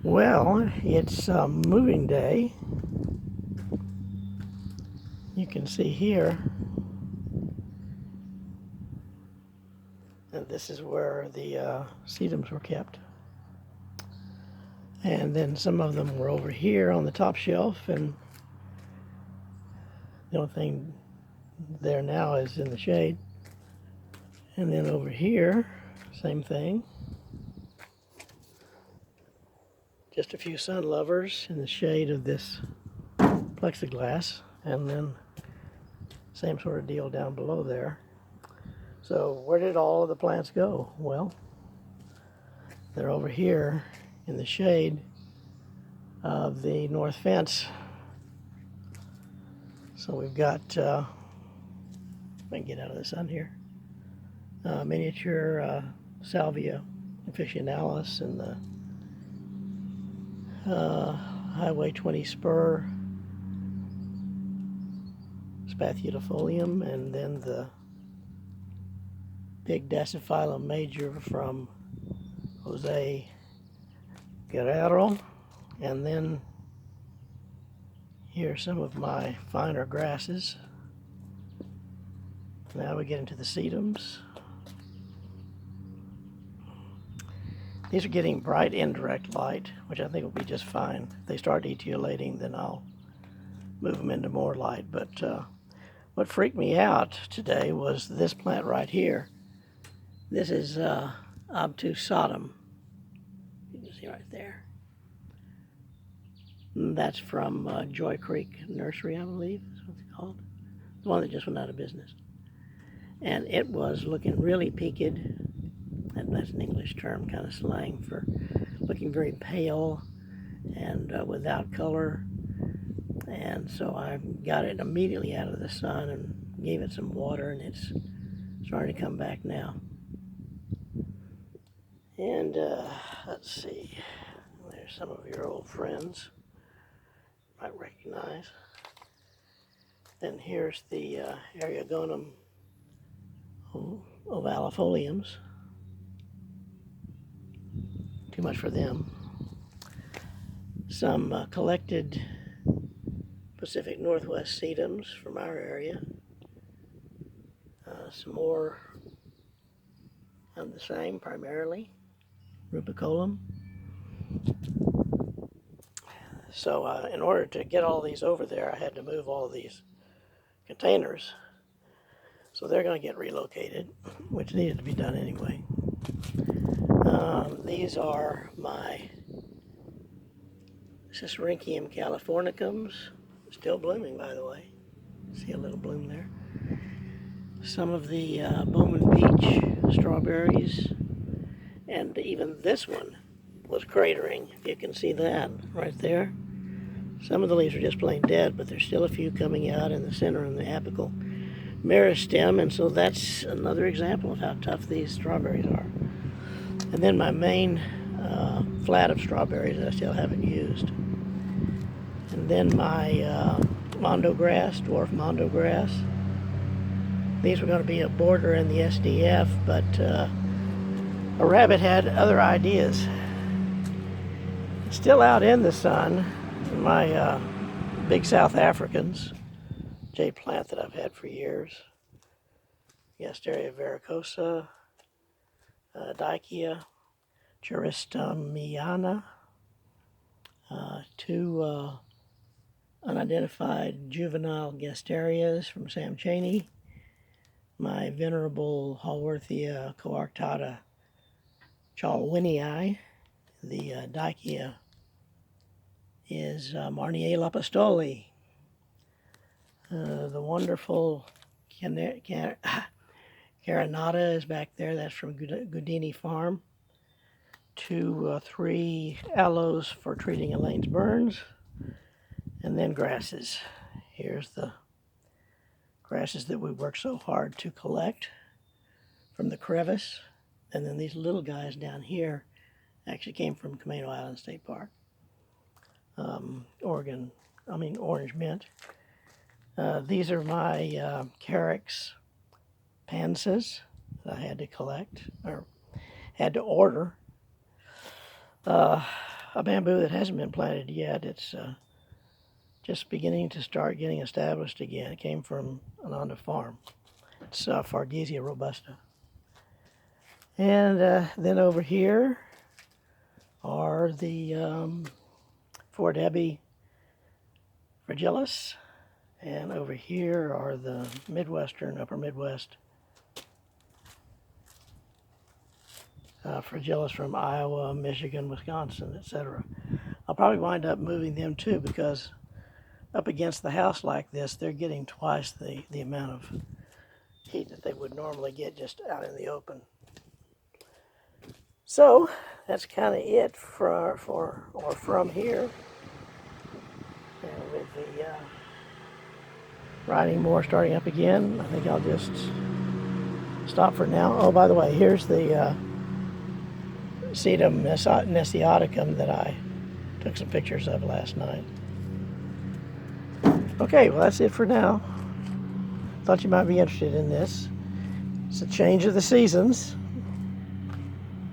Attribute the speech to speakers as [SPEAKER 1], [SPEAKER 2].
[SPEAKER 1] Well, it's moving day. You can see here that this is where the sedums were kept. And then some of them were over here on the top shelf, and the only thing there now is in the shade. And then over here, same thing. Just a few sun lovers in the shade of this plexiglass, and then same sort of deal down below there. So where did all of the plants go? Well, they're over here in the shade of the north fence. So we've got, I can get out of the sun here, miniature salvia officinalis and the Highway 20 spur spathulifolium, and then the big dasyphilum major from Jose Guerrero. And then here are some of my finer grasses. Now we get into the sedums. These are getting bright indirect light, which I think will be just fine. If they start etiolating, then I'll move them into more light. But what freaked me out today was this plant right here. This is obtusatum. You can see right there. And that's from Joy Creek Nursery, I believe is what it's called. The one that just went out of business. And it was looking really peaked. That's an English term, kind of slang for looking very pale and without color. And so I got it immediately out of the sun and gave it some water, and it's starting to come back now. And let's see, there's some of your old friends you might recognize. Then here's the Eriogonum ovalifoliums. Too much for them. Some collected Pacific Northwest sedums from our area. Some more of the same, primarily rubicolum. So in order to get all these over there, I had to move all of these containers. So they're going to get relocated, which needed to be done anyway. These are my Cicericium californicums, still blooming, by the way. See a little bloom there. Some of the Bowman Beach strawberries, and even this one was cratering, if you can see that right there. Some of the leaves are just plain dead, but there's still a few coming out in the center and the apical meristem, and so that's another example of how tough these strawberries are. And then my main flat of strawberries that I still haven't used. And then my mondo grass, dwarf mondo grass. These were going to be a border in the SDF, but a rabbit had other ideas. Still out in the sun, my big South Africans, jade plant that I've had for years. Gasteria varicosa, Dicea, Cheristomiana, two unidentified juvenile Gasterias from Sam Chaney, my venerable Haworthia coarctata chalwinii. The Dicea is Marnier lapistoli. The wonderful Carinata is back there. That's from Goudini Farm. 3 aloes for treating Elaine's burns. And then grasses. Here's the grasses that we worked so hard to collect from the crevice. And then these little guys down here actually came from Camino Island State Park. Orange mint. These are my Carex pansias that I had to collect, or had to order. a bamboo that hasn't been planted yet. It's just beginning to start getting established again. It came from an on the farm. It's Fargesia robusta. And then over here are the Fort Abbey fragilis. And over here are the upper Midwest fragilis from Iowa, Michigan, Wisconsin, etc. I'll probably wind up moving them too, because up against the house like this, they're getting twice the amount of heat that they would normally get just out in the open. So that's kind of it from here. And with the writing more starting up again, I think I'll just stop for now. Oh, by the way, here's the Sedum nessioticum that I took some pictures of last night. Okay, well, that's it for now. Thought you might be interested in this. It's a change of the seasons.